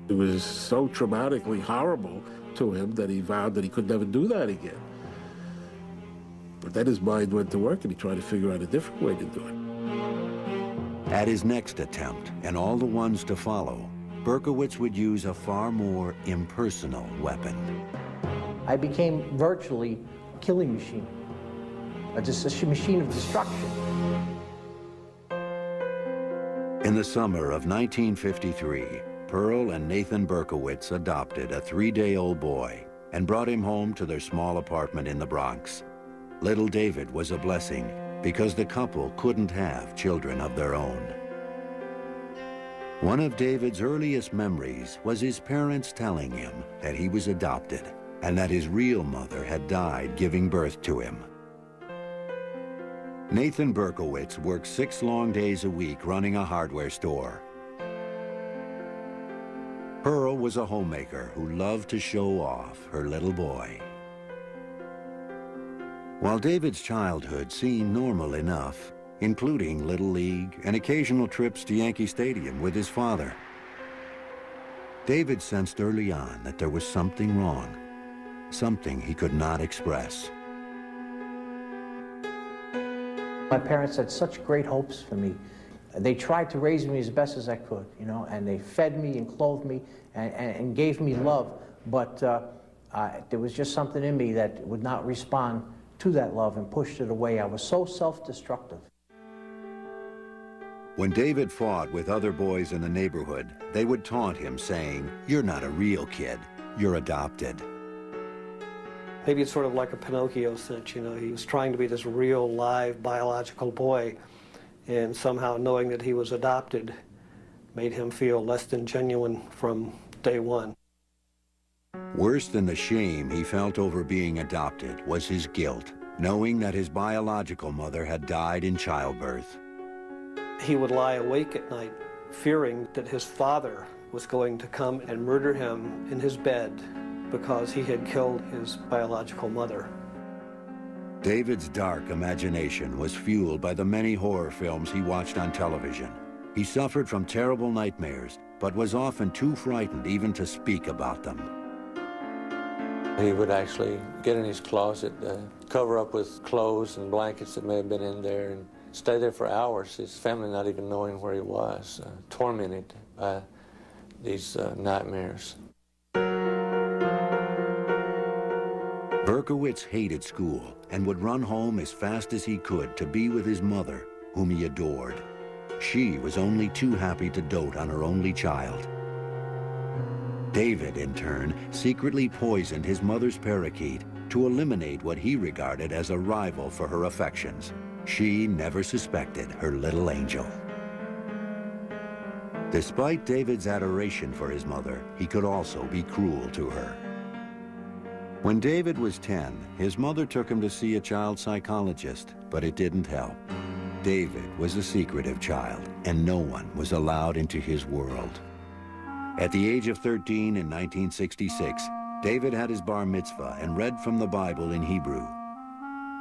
It was so traumatically horrible to him that he vowed that he could never do that again. But then his mind went to work and he tried to figure out a different way to do it. At his next attempt, and all the ones to follow, Berkowitz would use a far more impersonal weapon. I became virtually a killing machine, just a machine of destruction. In the summer of 1953, Pearl and Nathan Berkowitz adopted a 3-day-old boy and brought him home to their small apartment in the Bronx. Little David was a blessing because the couple couldn't have children of their own. One of David's earliest memories was his parents telling him that he was adopted and that his real mother had died giving birth to him. Nathan Berkowitz worked 6 long days a week running a hardware store. Pearl was a homemaker who loved to show off her little boy. While David's childhood seemed normal enough, including Little League and occasional trips to Yankee Stadium with his father, David sensed early on that there was something wrong, something he could not express. My parents had such great hopes for me. They tried to raise me as best as I could, you know, and they fed me and clothed me and gave me love, but there was just something in me that would not respond to that love and pushed it away. I was so self-destructive. When David fought with other boys in the neighborhood, they would taunt him, saying, "You're not a real kid, you're adopted." Maybe it's sort of like a Pinocchio sense, you know. He was trying to be this real, live, biological boy, and somehow knowing that he was adopted made him feel less than genuine from day one. Worse than the shame he felt over being adopted was his guilt, knowing that his biological mother had died in childbirth. He would lie awake at night, fearing that his father was going to come and murder him in his bed because he had killed his biological mother. David's dark imagination was fueled by the many horror films he watched on television. He suffered from terrible nightmares, but was often too frightened even to speak about them. He would actually get in his closet, cover up with clothes and blankets that may have been in there, and stay there for hours, his family not even knowing where he was, tormented by these nightmares. Berkowitz hated school and would run home as fast as he could to be with his mother, whom he adored. She was only too happy to dote on her only child. David, in turn, secretly poisoned his mother's parakeet to eliminate what he regarded as a rival for her affections. She never suspected her little angel. Despite David's adoration for his mother, he could also be cruel to her. When David was 10, his mother took him to see a child psychologist, but it didn't help. David was a secretive child, and no one was allowed into his world. At the age of 13 in 1966, David had his bar mitzvah and read from the Bible in Hebrew.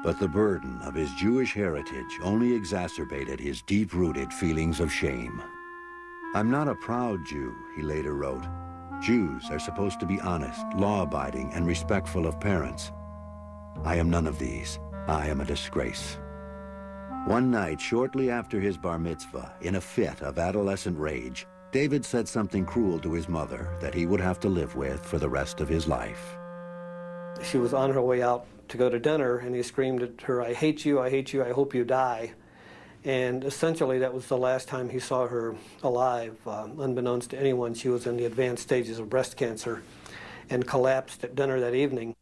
But the burden of his Jewish heritage only exacerbated his deep-rooted feelings of shame. "I'm not a proud Jew," he later wrote. "Jews are supposed to be honest, law-abiding, and respectful of parents. I am none of these. I am a disgrace." One night, shortly after his bar mitzvah, in a fit of adolescent rage, David said something cruel to his mother that he would have to live with for the rest of his life. She was on her way out to go to dinner, and he screamed at her, "I hate you, I hope you die." And essentially that was the last time he saw her alive. Unbeknownst to anyone, she was in the advanced stages of breast cancer and collapsed at dinner that evening.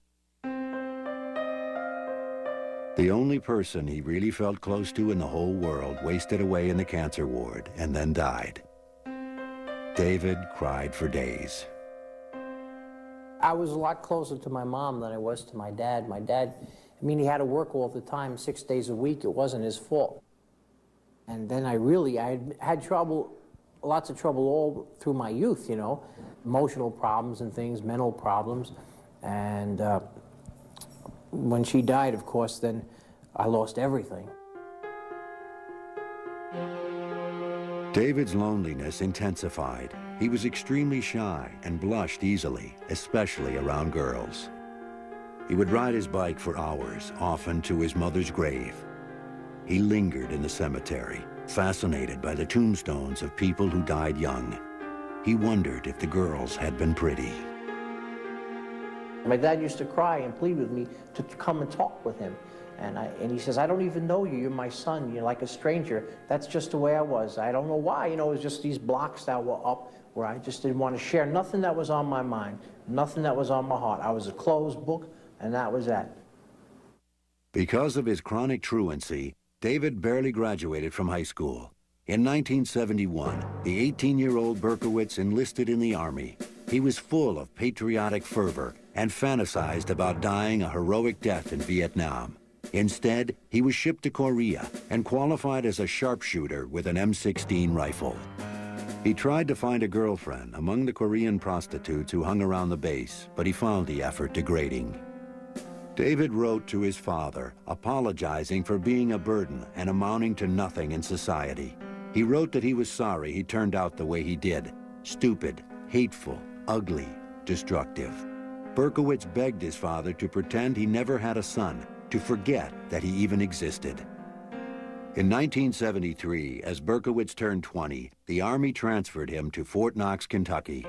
The only person he really felt close to in the whole world wasted away in the cancer ward and then died. David cried for days. I was a lot closer to my mom than I was to my dad. My dad, I mean, he had to work all the time, 6 days a week. It wasn't his fault. And then I had trouble, lots of trouble all through my youth, you know, emotional problems and things, mental problems. And when she died, of course, then I lost everything. David's loneliness intensified. He was extremely shy and blushed easily, especially around girls. He would ride his bike for hours, often to his mother's grave. He lingered in the cemetery, fascinated by the tombstones of people who died young. He wondered if the girls had been pretty. My dad used to cry and plead with me to come and talk with him. And he says, I don't even know you, you're my son, you're like a stranger. That's just the way I was. I don't know why, it was just these blocks that were up where I just didn't want to share nothing that was on my mind, nothing that was on my heart. I was a closed book, and that was that. Because of his chronic truancy, David barely graduated from high school. In 1971, the 18-year-old Berkowitz enlisted in the Army. He was full of patriotic fervor and fantasized about dying a heroic death in Vietnam. Instead, he was shipped to Korea and qualified as a sharpshooter with an M16 rifle. He tried to find a girlfriend among the Korean prostitutes who hung around the base, but he found the effort degrading. David wrote to his father, apologizing for being a burden and amounting to nothing in society. He wrote that he was sorry he turned out the way he did, stupid, hateful, ugly, destructive. Berkowitz begged his father to pretend he never had a son, to forget that he even existed. In 1973, as Berkowitz turned 20, the Army transferred him to Fort Knox, Kentucky.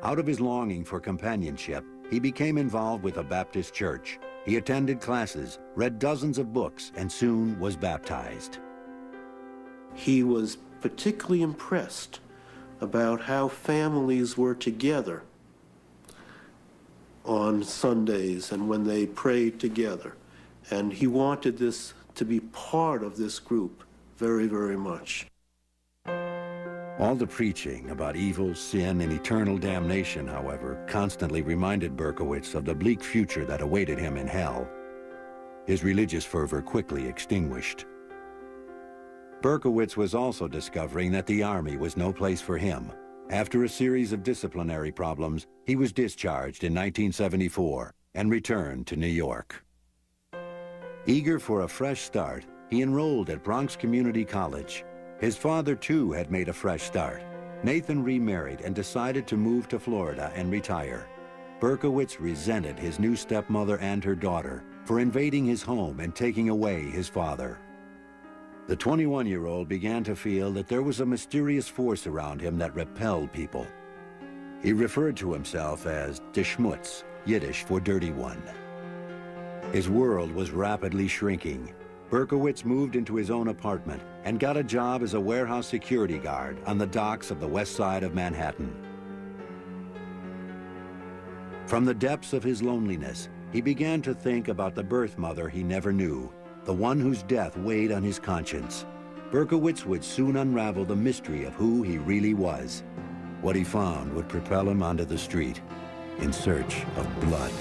Out of his longing for companionship, he became involved with a Baptist church. He attended classes, read dozens of books, and soon was baptized. He was particularly impressed about how families were together on Sundays and when they prayed together. And he wanted this to be part of this group very, very much. All the preaching about evil, sin, and eternal damnation, however, constantly reminded Berkowitz of the bleak future that awaited him in hell. His religious fervor quickly extinguished. Berkowitz was also discovering that the Army was no place for him. After a series of disciplinary problems, he was discharged in 1974 and returned to New York. Eager for a fresh start, he enrolled at Bronx Community College. His father, too, had made a fresh start. Nathan remarried and decided to move to Florida and retire. Berkowitz resented his new stepmother and her daughter for invading his home and taking away his father. The 21-year-old began to feel that there was a mysterious force around him that repelled people. He referred to himself as der Schmutz, Yiddish for dirty one. His world was rapidly shrinking. Berkowitz moved into his own apartment and got a job as a warehouse security guard on the docks of the west side of Manhattan. From the depths of his loneliness, he began to think about the birth mother he never knew, the one whose death weighed on his conscience. Berkowitz would soon unravel the mystery of who he really was. What he found would propel him onto the street in search of blood.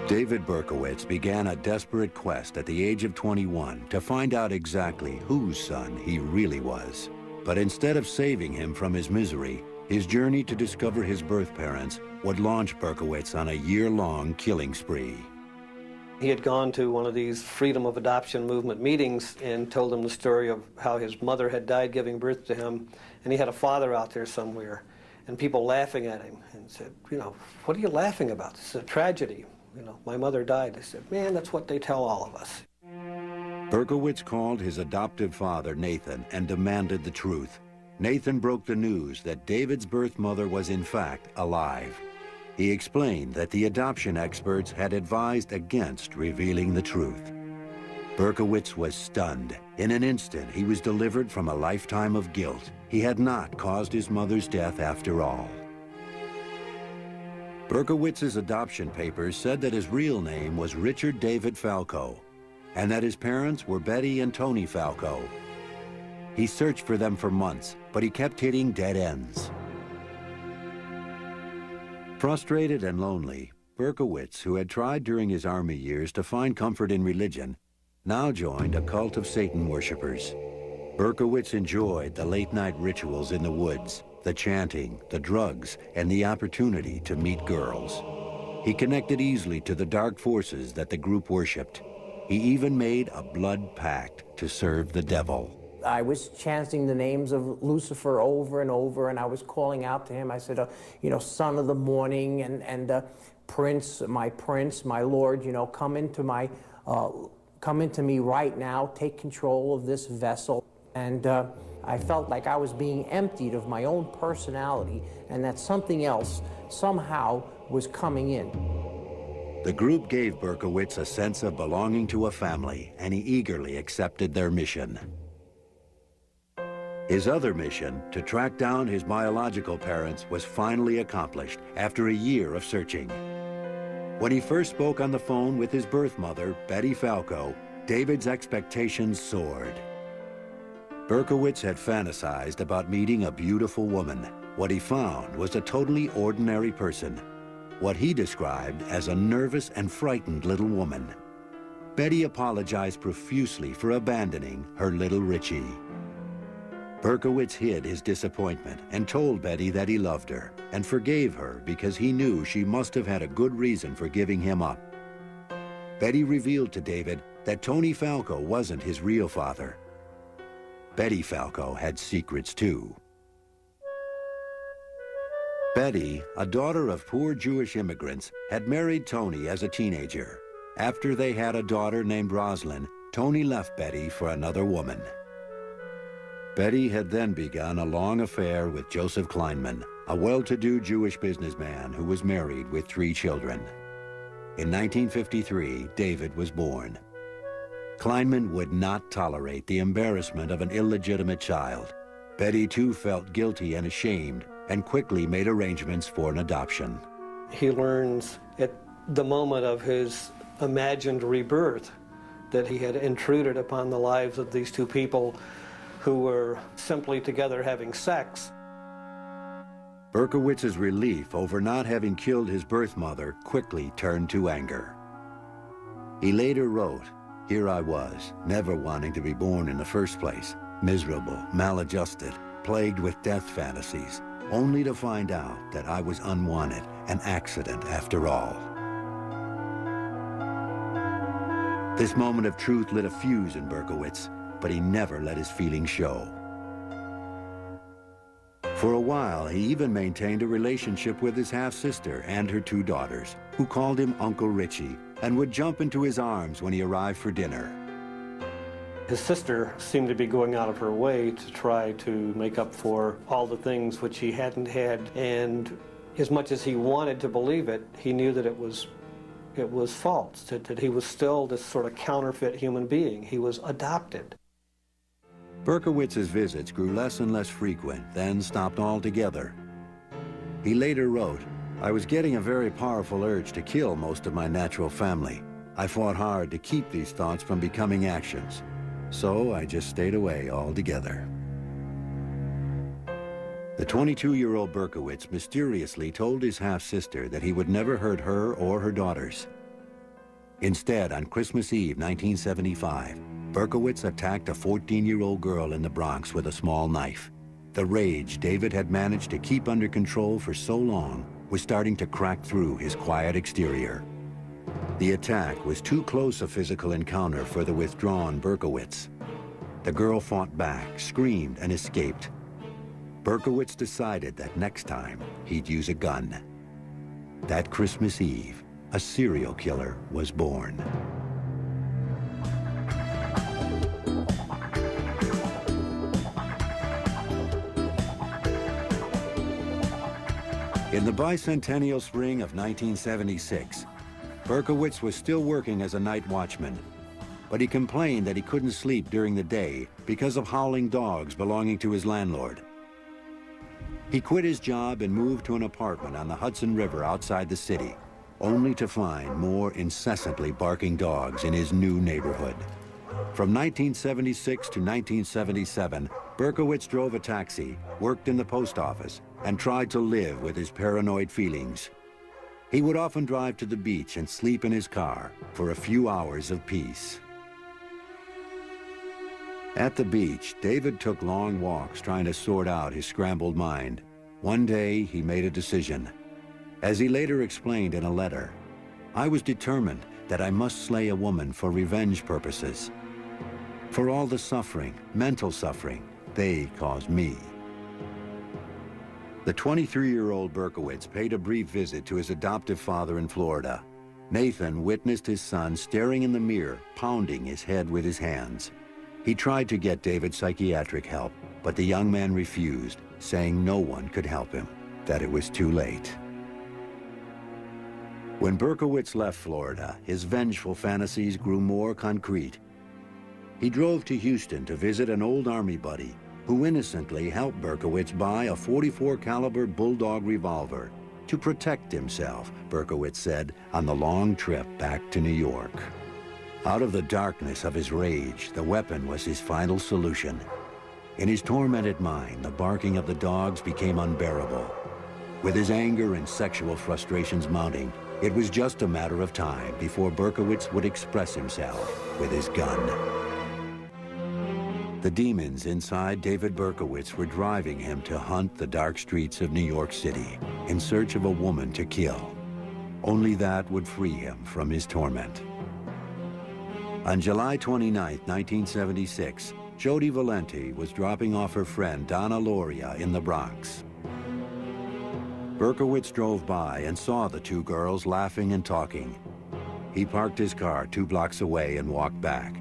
David Berkowitz began a desperate quest at the age of 21 to find out exactly whose son he really was. But instead of saving him from his misery, his journey to discover his birth parents would launch Berkowitz on a year-long killing spree. He had gone to one of these freedom of adoption movement meetings and told them the story of how his mother had died giving birth to him, and he had a father out there somewhere, and people laughing at him and said, what are you laughing about? This is a tragedy. My mother died. They said, man, that's what they tell all of us. Berkowitz called his adoptive father, Nathan, and demanded the truth. Nathan broke the news that David's birth mother was in fact alive. He explained that the adoption experts had advised against revealing the truth. Berkowitz was stunned. In an instant, he was delivered from a lifetime of guilt. He had not caused his mother's death after all. Berkowitz's adoption papers said that his real name was Richard David Falco, and that his parents were Betty and Tony Falco. He searched for them for months, but he kept hitting dead ends. Frustrated and lonely, Berkowitz, who had tried during his Army years to find comfort in religion, now joined a cult of Satan worshippers. Berkowitz enjoyed the late-night rituals in the woods, the chanting, the drugs, and the opportunity to meet girls. He connected easily to the dark forces that the group worshipped. He even made a blood pact to serve the devil. I was chanting the names of Lucifer over and over, and I was calling out to him. I said, you know, son of the morning, and prince, my Lord, you know, come into me right now, take control of this vessel. And I felt like I was being emptied of my own personality, and that something else somehow was coming in. The group gave Berkowitz a sense of belonging to a family, and he eagerly accepted their mission. His other mission, to track down his biological parents, was finally accomplished after a year of searching. When he first spoke on the phone with his birth mother, Betty Falco, David's expectations soared. Berkowitz had fantasized about meeting a beautiful woman. What he found was a totally ordinary person, what he described as a nervous and frightened little woman. Betty apologized profusely for abandoning her little Richie. Berkowitz hid his disappointment and told Betty that he loved her and forgave her because he knew she must have had a good reason for giving him up. Betty revealed to David that Tony Falco wasn't his real father. Betty Falco had secrets too. Betty, a daughter of poor Jewish immigrants, had married Tony as a teenager. After they had a daughter named Rosalind, Tony left Betty for another woman. Betty had then begun a long affair with Joseph Kleinman, a well-to-do Jewish businessman who was married with 3 children. In 1953, David was born. Kleinman would not tolerate the embarrassment of an illegitimate child. Betty too felt guilty and ashamed and quickly made arrangements for an adoption. He learns at the moment of his imagined rebirth that he had intruded upon the lives of these 2 people who were simply together having sex. Berkowitz's relief over not having killed his birth mother quickly turned to anger. He later wrote, "Here I was, never wanting to be born in the first place, miserable, maladjusted, plagued with death fantasies, only to find out that I was unwanted, an accident after all." This moment of truth lit a fuse in Berkowitz, but he never let his feelings show. For a while, he even maintained a relationship with his half-sister and her 2 daughters, who called him Uncle Richie and would jump into his arms when he arrived for dinner. His sister seemed to be going out of her way to try to make up for all the things which he hadn't had, and as much as he wanted to believe it, he knew that it was false, that he was still this sort of counterfeit human being. He was adopted. Berkowitz's visits grew less and less frequent, then stopped altogether. He later wrote, "I was getting a very powerful urge to kill most of my natural family. I fought hard to keep these thoughts from becoming actions, so I just stayed away altogether." The 22-year-old Berkowitz mysteriously told his half-sister that he would never hurt her or her daughters. Instead, on Christmas Eve 1975, Berkowitz attacked a 14-year-old girl in the Bronx with a small knife. The rage David had managed to keep under control for so long was starting to crack through his quiet exterior. The attack was too close a physical encounter for the withdrawn Berkowitz. The girl fought back, screamed, and escaped. Berkowitz decided that next time he'd use a gun. That Christmas Eve, a serial killer was born. In the bicentennial spring of 1976, Berkowitz was still working as a night watchman, but he complained that he couldn't sleep during the day because of howling dogs belonging to his landlord. He quit his job and moved to an apartment on the Hudson River outside the city, only to find more incessantly barking dogs in his new neighborhood. From 1976 to 1977, Berkowitz drove a taxi, worked in the post office, and tried to live with his paranoid feelings. He would often drive to the beach and sleep in his car for a few hours of peace. At the beach, David took long walks trying to sort out his scrambled mind. One day, he made a decision. As he later explained in a letter, "I was determined that I must slay a woman for revenge purposes." For all the suffering, mental suffering, they caused me. The 23-year-old Berkowitz paid a brief visit to his adoptive father in Florida. Nathan witnessed his son staring in the mirror, pounding his head with his hands. He tried to get David psychiatric help, but the young man refused, saying no one could help him, that it was too late. When Berkowitz left Florida, his vengeful fantasies grew more concrete. He drove to Houston to visit an old Army buddy who innocently helped Berkowitz buy a .44 caliber Bulldog revolver to protect himself, Berkowitz said on the long trip back to New York. Out of the darkness of his rage, the weapon was his final solution. In his tormented mind, the barking of the dogs became unbearable. With his anger and sexual frustrations mounting, it was just a matter of time before Berkowitz would express himself with his gun. The demons inside David Berkowitz were driving him to hunt the dark streets of New York City in search of a woman to kill. Only that would free him from his torment. On July 29, 1976, Jody Valenti was dropping off her friend Donna Loria in the Bronx. Berkowitz drove by and saw the two girls laughing and talking. He parked his car 2 blocks away and walked back.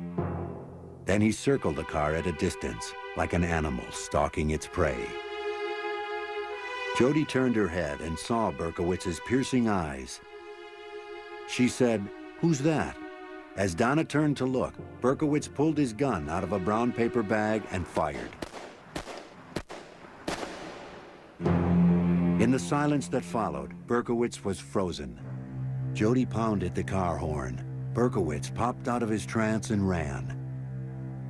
Then he circled the car at a distance, like an animal stalking its prey. Jody turned her head and saw Berkowitz's piercing eyes. She said, "Who's that?" As Donna turned to look, Berkowitz pulled his gun out of a brown paper bag and fired. In the silence that followed, Berkowitz was frozen. Jody pounded the car horn. Berkowitz popped out of his trance and ran.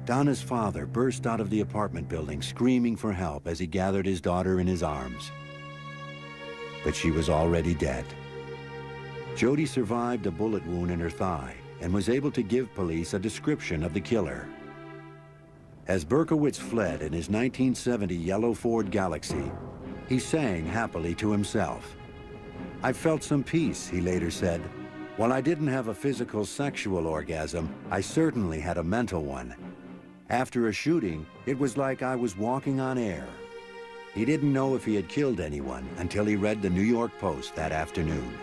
Donna's father burst out of the apartment building, screaming for help as he gathered his daughter in his arms. But she was already dead. Jody survived a bullet wound in her thigh and was able to give police a description of the killer. As Berkowitz fled in his 1970 yellow Ford Galaxy, he sang happily to himself. "I felt some peace," he later said. "While I didn't have a physical sexual orgasm, I certainly had a mental one. After a shooting, it was like I was walking on air." He didn't know if he had killed anyone until he read the New York Post that afternoon.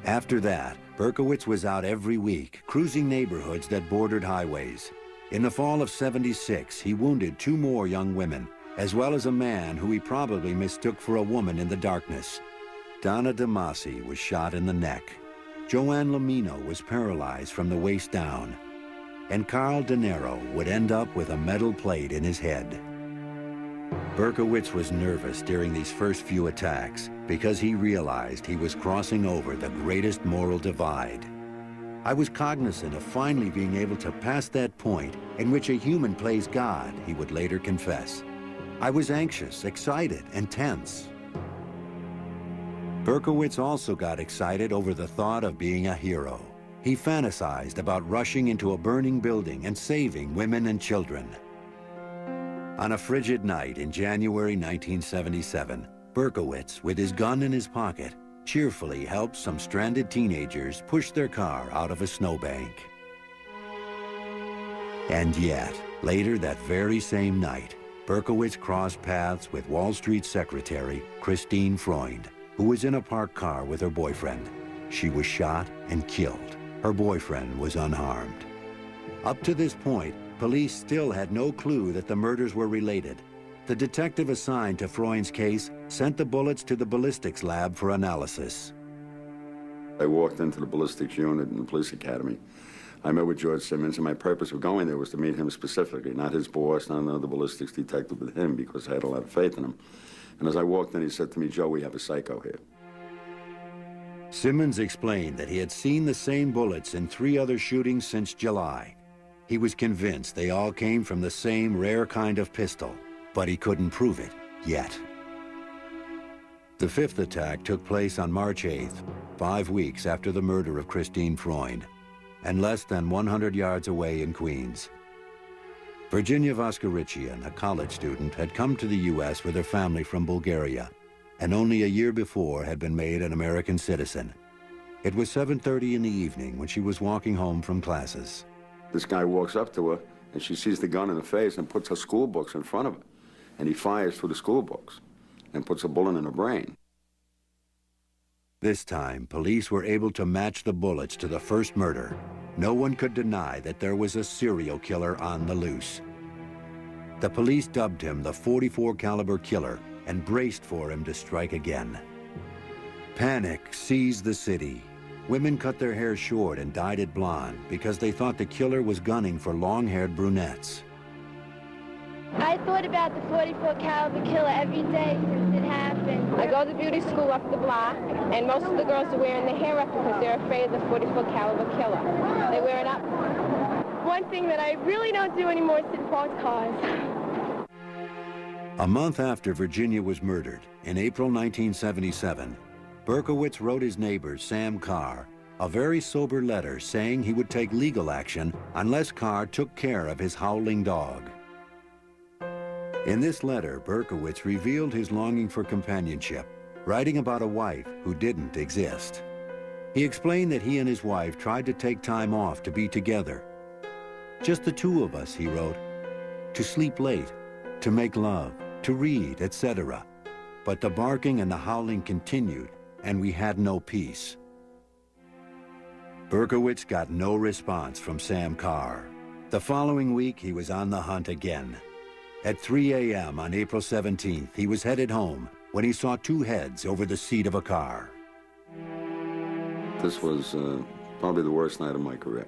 After that, Berkowitz was out every week, cruising neighborhoods that bordered highways. In the fall of '76, he wounded 2 more young women, as well as a man who he probably mistook for a woman in the darkness. Donna DeMasi was shot in the neck. Joanne Lamino was paralyzed from the waist down. And Carl De Niro would end up with a metal plate in his head. Berkowitz was nervous during these first few attacks because he realized he was crossing over the greatest moral divide. "I was cognizant of finally being able to pass that point in which a human plays God," he would later confess. "I was anxious, excited, and tense." Berkowitz also got excited over the thought of being a hero. He fantasized about rushing into a burning building and saving women and children. On a frigid night in January 1977, Berkowitz, with his gun in his pocket, cheerfully helped some stranded teenagers push their car out of a snowbank. And yet, later that very same night, Berkowitz crossed paths with Wall Street secretary Christine Freund, who was in a parked car with her boyfriend. She was shot and killed. Her boyfriend was unharmed. Up to this point, police still had no clue that the murders were related. The detective assigned to Freund's case sent the bullets to the ballistics lab for analysis. I walked into the ballistics unit in the police academy. I met with George Simmons, and my purpose of going there was to meet him specifically, not his boss, not another ballistics detective, but him, because I had a lot of faith in him. And as I walked in, he said to me, "Joe, we have a psycho here." Simmons explained that he had seen the same bullets in 3 other shootings since July. He was convinced they all came from the same rare kind of pistol, but he couldn't prove it yet. The 5th attack took place on March 8th, 5 weeks after the murder of Christine Freund, and less than 100 yards away in Queens. Virginia Voskerichian, a college student, had come to the U.S. with her family from Bulgaria, and only a year before had been made an American citizen. It was 7:30 in the evening when she was walking home from classes. This guy walks up to her, and she sees the gun in the face and puts her school books in front of her. And he fires through the school books and puts a bullet in her brain. This time, police were able to match the bullets to the first murder. No one could deny that there was a serial killer on the loose. The police dubbed him the .44 caliber killer and braced for him to strike again. Panic seized the city. Women cut their hair short and dyed it blonde because they thought the killer was gunning for long-haired brunettes. I thought about the .44 caliber killer every day since it happened. I go to beauty school up the block, and most of the girls are wearing their hair up because they're afraid of the .44 caliber killer. They wear it up. One thing that I really don't do anymore is sit in parked cars. A month after Virginia was murdered, in April 1977, Berkowitz wrote his neighbor, Sam Carr, a very sober letter saying he would take legal action unless Carr took care of his howling dog. In this letter, Berkowitz revealed his longing for companionship, writing about a wife who didn't exist. He explained that he and his wife tried to take time off to be together. Just the two of us, he wrote, to sleep late, to make love, to read, etc. But the barking and the howling continued, and we had no peace. Berkowitz got no response from Sam Carr. The following week, he was on the hunt again. At 3 a.m. on April 17th, he was headed home when he saw two heads over the seat of a car. This was probably the worst night of my career.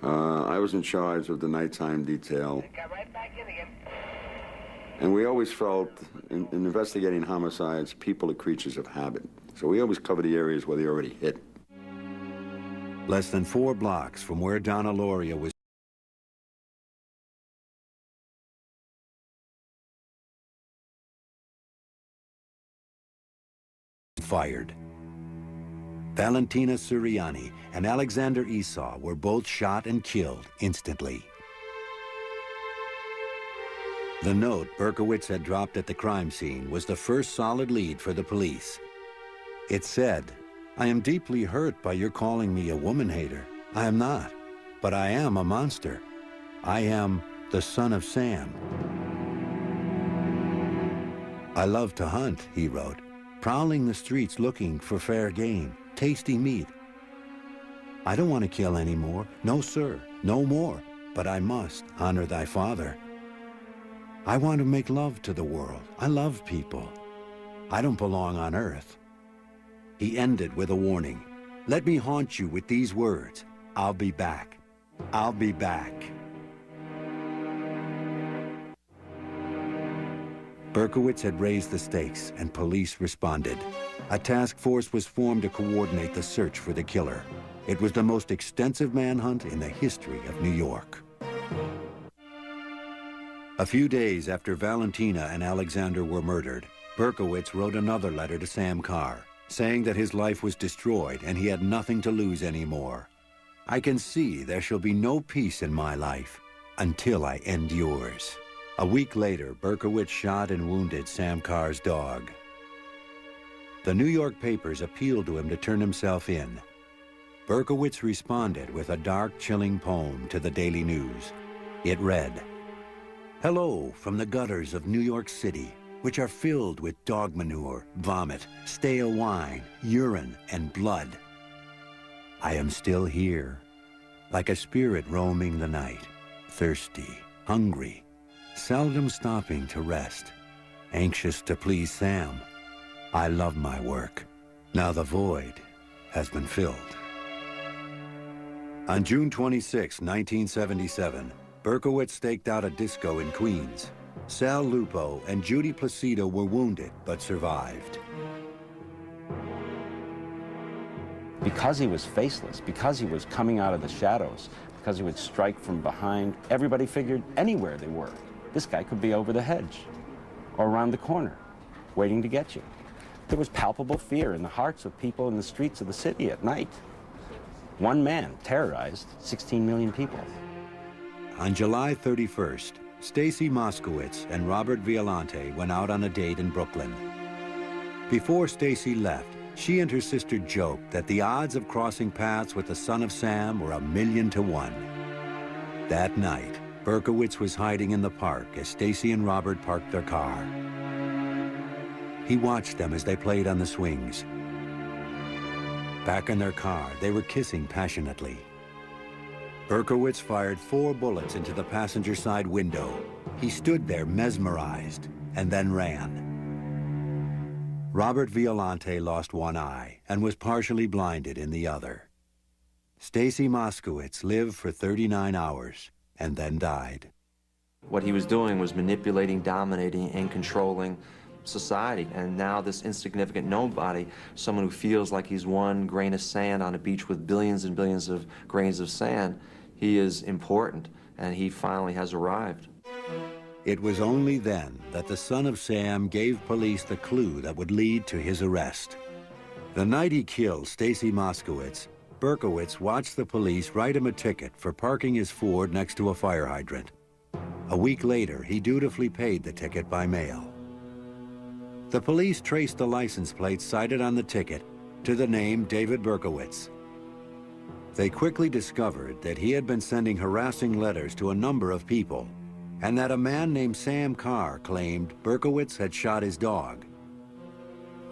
I was in charge of the nighttime detail. And we always felt, in investigating homicides, people are creatures of habit. So we always cover the areas where they already hit. Less than 4 blocks from where Donna Lauria was fired. Valentina Suriani and Alexander Esau were both shot and killed instantly. The note Berkowitz had dropped at the crime scene was the first solid lead for the police. It said, "I am deeply hurt by your calling me a woman hater. I am not, but I am a monster. I am the son of Sam. I love to hunt," he wrote, "prowling the streets looking for fair game, tasty meat. I don't want to kill anymore. No, sir, no more. But I must honor thy father. I want to make love to the world. I love people. I don't belong on earth." He ended with a warning. "Let me haunt you with these words. I'll be back. I'll be back." Berkowitz had raised the stakes and police responded. A task force was formed to coordinate the search for the killer. It was the most extensive manhunt in the history of New York. A few days after Valentina and Alexander were murdered, Berkowitz wrote another letter to Sam Carr, saying that his life was destroyed and he had nothing to lose anymore. "I can see there shall be no peace in my life until I end yours." A week later, Berkowitz shot and wounded Sam Carr's dog. The New York papers appealed to him to turn himself in. Berkowitz responded with a dark, chilling poem to the Daily News. It read, "Hello from the gutters of New York City, which are filled with dog manure, vomit, stale wine, urine, and blood. I am still here, like a spirit roaming the night, thirsty, hungry, seldom stopping to rest, anxious to please Sam. I love my work. Now the void has been filled." On June 26, 1977, Berkowitz staked out a disco in Queens. Sal Lupo and Judy Placido were wounded but survived. Because he was faceless, because he was coming out of the shadows, because he would strike from behind, everybody figured anywhere they were, this guy could be over the hedge or around the corner, waiting to get you. There was palpable fear in the hearts of people in the streets of the city at night. One man terrorized 16 million people. On July 31st, Stacy Moskowitz and Robert Violante went out on a date in Brooklyn. Before Stacy left, she and her sister joked that the odds of crossing paths with the son of Sam were 1,000,000 to 1. That night, Berkowitz was hiding in the park as Stacy and Robert parked their car. He watched them as they played on the swings. Back in their car, they were kissing passionately. Berkowitz fired 4 bullets into the passenger side window. He stood there mesmerized and then ran. Robert Violante lost one eye and was partially blinded in the other. Stacy Moskowitz lived for 39 hours and then died. What he was doing was manipulating, dominating, and controlling society. And now this insignificant nobody, someone who feels like he's one grain of sand on a beach with billions and billions of grains of sand, he is important, and he finally has arrived. It was only then that the son of Sam gave police the clue that would lead to his arrest. The night he killed Stacy Moskowitz, Berkowitz watched the police write him a ticket for parking his Ford next to a fire hydrant. A week later, he dutifully paid the ticket by mail. The police traced the license plate cited on the ticket to the name David Berkowitz. They quickly discovered that he had been sending harassing letters to a number of people, and that a man named Sam Carr claimed Berkowitz had shot his dog.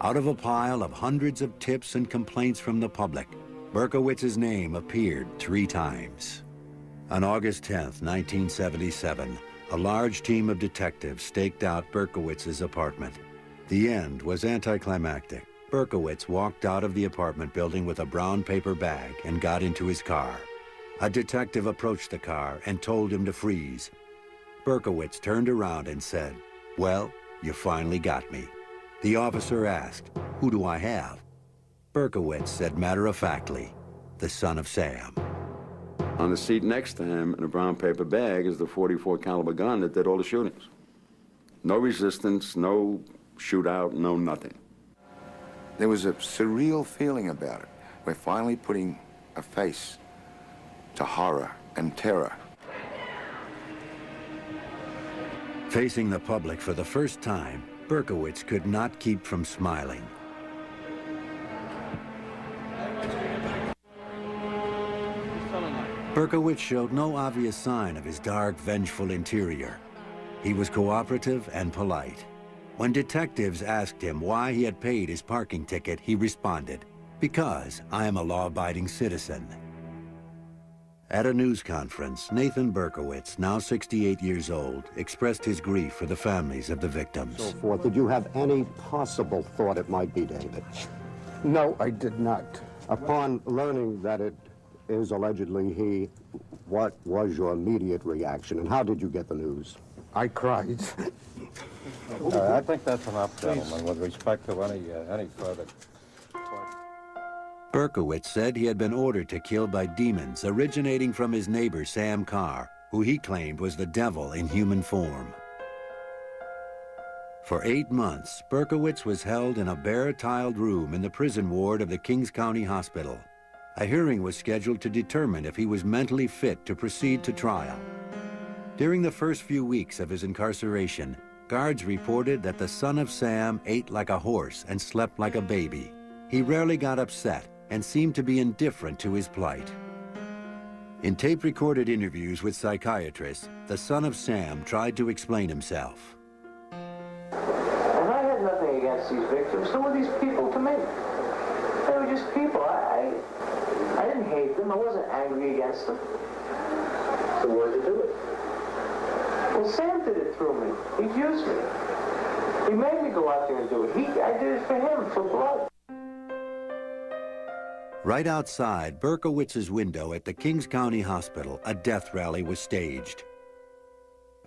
Out of a pile of hundreds of tips and complaints from the public, Berkowitz's name appeared 3 times. On August 10th, 1977, a large team of detectives staked out Berkowitz's apartment. The end was anticlimactic. Berkowitz walked out of the apartment building with a brown paper bag and got into his car. A detective approached the car and told him to freeze. Berkowitz turned around and said, "Well, you finally got me." The officer asked, "Who do I have?" Berkowitz said matter-of-factly, "The son of Sam." On the seat next to him in a brown paper bag is the .44 caliber gun that did all the shootings. No resistance, no shootout, no nothing. There was a surreal feeling about it. We're finally putting a face to horror and terror. Facing the public for the first time, Berkowitz could not keep from smiling. Berkowitz showed no obvious sign of his dark, vengeful interior. He was cooperative and polite. When detectives asked him why he had paid his parking ticket, he responded, "Because I am a law-abiding citizen." At a news conference, Nathan Berkowitz, now 68 years old, expressed his grief for the families of the victims. So forth. Did you have any possible thought it might be David? No, I did not. Upon learning that it is allegedly he, what was your immediate reaction, and how did you get the news? I cried. I think that's enough, gentlemen, with respect to any further. Berkowitz said he had been ordered to kill by demons originating from his neighbor Sam Carr, who he claimed was the devil in human form. For 8 months, Berkowitz was held in a bare-tiled room in the prison ward of the Kings County Hospital. A hearing was scheduled to determine if he was mentally fit to proceed to trial. During the first few weeks of his incarceration, guards reported that the son of Sam ate like a horse and slept like a baby. He rarely got upset and seemed to be indifferent to his plight. In tape-recorded interviews with psychiatrists, the son of Sam tried to explain himself. And I had nothing against these victims. Who were these people to me? They were just people. I didn't hate them. I wasn't angry against them. So why did you do it? Well, Sam did it through me. He used me. He made me go out there and do it. I did it for him, for blood. Right outside Berkowitz's window at the Kings County Hospital, a death rally was staged.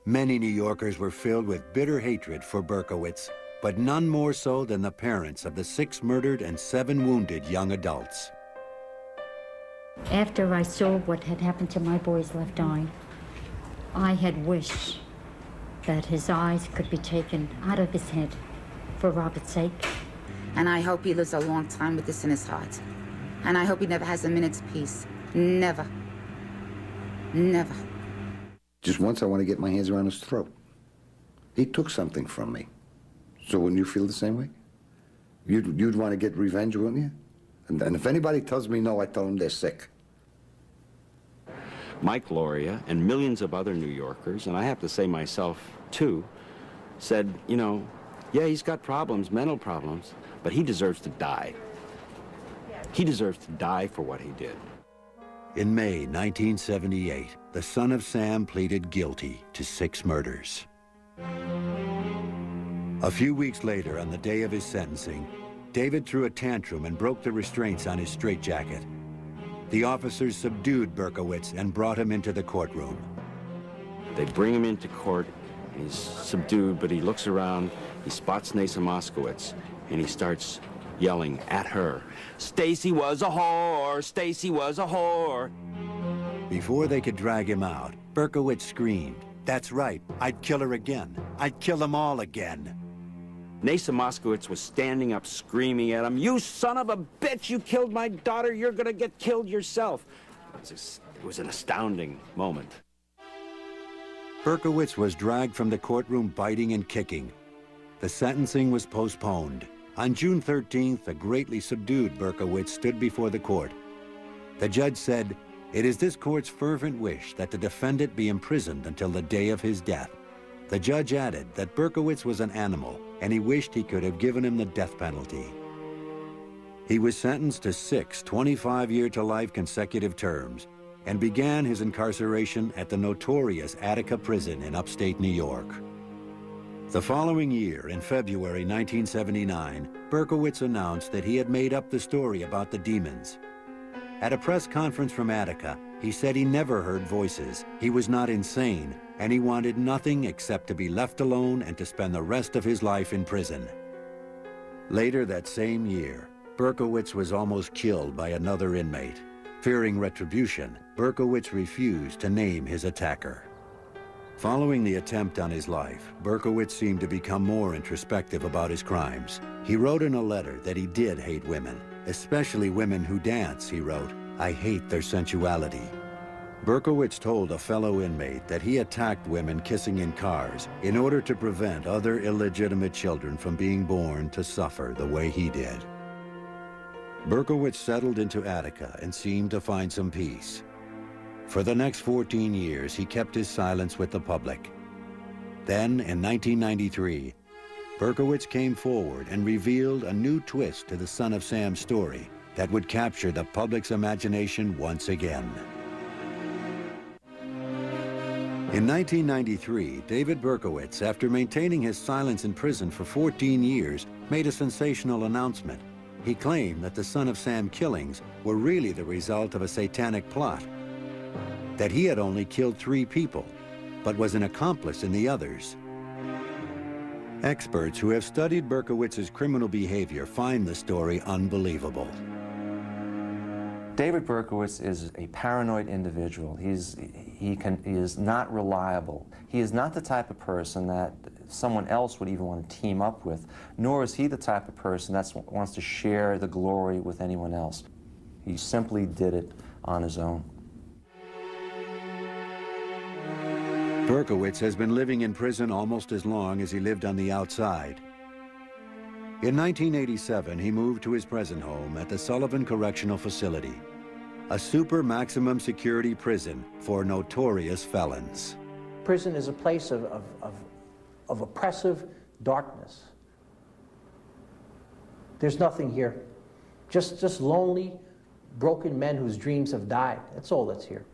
Many New Yorkers were filled with bitter hatred for Berkowitz, but none more so than the parents of the 6 murdered and 7 wounded young adults. After I saw what had happened to my boy's left eye, I had wished that his eyes could be taken out of his head for Robert's sake. And I hope he lives a long time with this in his heart. And I hope he never has a minute's peace. Never. Never. Just once I want to get my hands around his throat. He took something from me. So wouldn't you feel the same way? You'd want to get revenge, wouldn't you? And if anybody tells me no, I tell them they're sick. Mike Loria and millions of other New Yorkers, and I have to say myself too, said, you know, yeah, he's got problems, mental problems, but he deserves to die. He deserves to die for what he did. In May 1978, the son of Sam pleaded guilty to 6 murders. A few weeks later, on the day of his sentencing, David threw a tantrum and broke the restraints on his straitjacket. The officers subdued Berkowitz and brought him into the courtroom. They bring him into court, he's subdued, but he looks around, he spots Nasa Moskowitz, and he starts yelling at her, "Stacy was a whore, Stacy was a whore." Before they could drag him out, Berkowitz screamed, "That's right, I'd kill her again. I'd kill them all again." Nasa Moskowitz was standing up screaming at him, "You son of a bitch, you killed my daughter, you're gonna get killed yourself." It was an astounding moment. Berkowitz was dragged from the courtroom biting and kicking. The sentencing was postponed. On June 13th, a greatly subdued Berkowitz stood before the court. The judge said, "It is this court's fervent wish that the defendant be imprisoned until the day of his death." The judge added that Berkowitz was an animal, and he wished he could have given him the death penalty. He was sentenced to 6 25-year-to-life consecutive terms and began his incarceration at the notorious Attica prison in upstate New York. The following year, in February 1979, Berkowitz announced that he had made up the story about the demons. At a press conference from Attica, he said he never heard voices, he was not insane, and he wanted nothing except to be left alone and to spend the rest of his life in prison. Later that same year, Berkowitz was almost killed by another inmate. Fearing retribution, Berkowitz refused to name his attacker. Following the attempt on his life, Berkowitz seemed to become more introspective about his crimes. He wrote in a letter that he did hate women, especially women who dance, he wrote, "I hate their sensuality." Berkowitz told a fellow inmate that he attacked women kissing in cars in order to prevent other illegitimate children from being born to suffer the way he did. Berkowitz settled into Attica and seemed to find some peace. For the next 14 years, he kept his silence with the public. Then, in 1993, Berkowitz came forward and revealed a new twist to the Son of Sam story that would capture the public's imagination once again. In 1993, David Berkowitz, after maintaining his silence in prison for 14 years, made a sensational announcement. He claimed that the Son of Sam killings were really the result of a satanic plot, that he had only killed 3 people, but was an accomplice in the others. Experts who have studied Berkowitz's criminal behavior find the story unbelievable. David Berkowitz is a paranoid individual. He is not reliable. He is not the type of person that someone else would even want to team up with, nor is he the type of person that wants to share the glory with anyone else. He simply did it on his own. Berkowitz has been living in prison almost as long as he lived on the outside. In 1987, he moved to his present home at the Sullivan Correctional Facility, a super maximum security prison for notorious felons. Prison is a place of oppressive darkness. There's nothing here. Just lonely, broken men whose dreams have died. That's all that's here.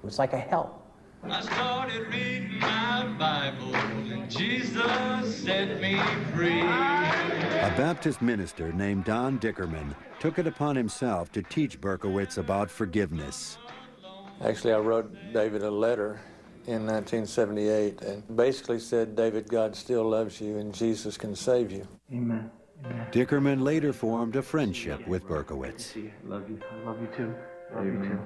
It's like a hell. I started reading my Bible and Jesus set me free. A Baptist minister named Don Dickerman took it upon himself to teach Berkowitz about forgiveness. Actually, I wrote David a letter in 1978 and basically said, David, God still loves you and Jesus can save you. Amen. Dickerman later formed a friendship with Berkowitz. Love you. I love you too. Love you too.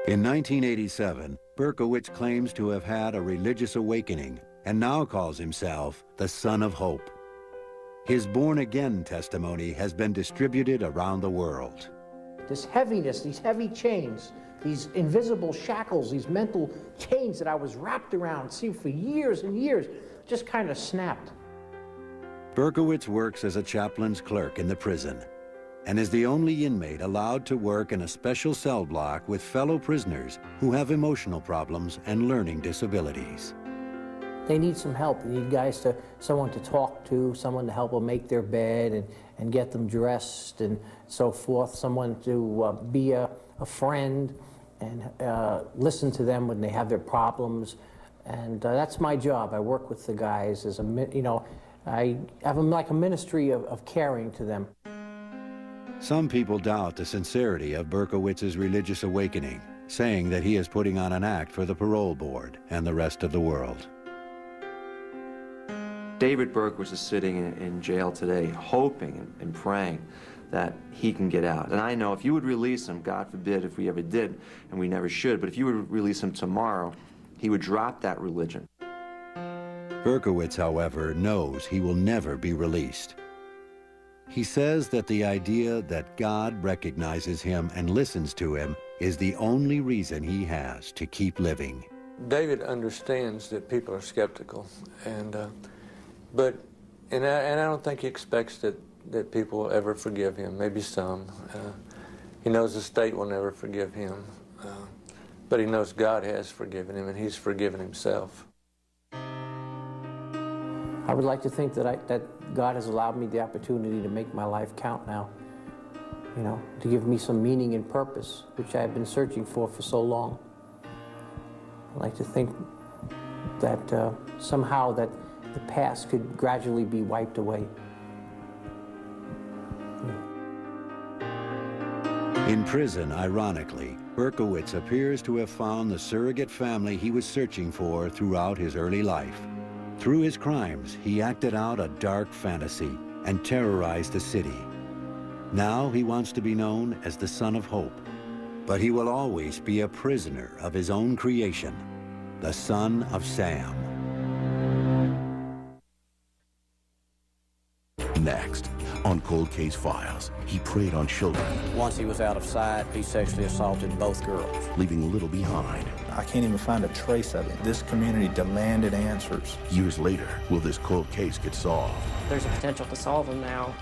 In 1987, Berkowitz claims to have had a religious awakening and now calls himself the Son of Hope. His born-again testimony has been distributed around the world. This heaviness, these heavy chains, these invisible shackles, these mental chains that I was wrapped around, see, for years and years, just kind of snapped. Berkowitz works as a chaplain's clerk in the prison. and is the only inmate allowed to work in a special cell block with fellow prisoners who have emotional problems and learning disabilities. They need some help. They need someone to talk to, someone to help them make their bed and get them dressed and so forth, someone to be a friend and listen to them when they have their problems. And that's my job. I work with the guys as I have like a ministry of caring to them. Some people doubt the sincerity of Berkowitz's religious awakening, saying that he is putting on an act for the parole board and the rest of the world. David Berkowitz is sitting in jail today, hoping and praying that he can get out. And I know if you would release him, God forbid if we ever did, and we never should, but if you would release him tomorrow, he would drop that religion. Berkowitz, however, knows he will never be released. He says that the idea that God recognizes him and listens to him is the only reason he has to keep living. David understands that people are skeptical, and I don't think he expects that people will ever forgive him. Maybe some. He knows the state will never forgive him, but he knows God has forgiven him, and he's forgiven himself. I would like to think that God has allowed me the opportunity to make my life count now, to give me some meaning and purpose, which I've been searching for so long. I'd like to think that somehow that the past could gradually be wiped away. In prison, ironically, Berkowitz appears to have found the surrogate family he was searching for throughout his early life. Through his crimes, he acted out a dark fantasy and terrorized the city. Now he wants to be known as the Son of Hope, but he will always be a prisoner of his own creation, the Son of Sam. Next, on Cold Case Files, he preyed on children. Once he was out of sight, he sexually assaulted both girls. Leaving little behind. I can't even find a trace of it. This community demanded answers. Years later, will this cold case get solved? There's a potential to solve them now.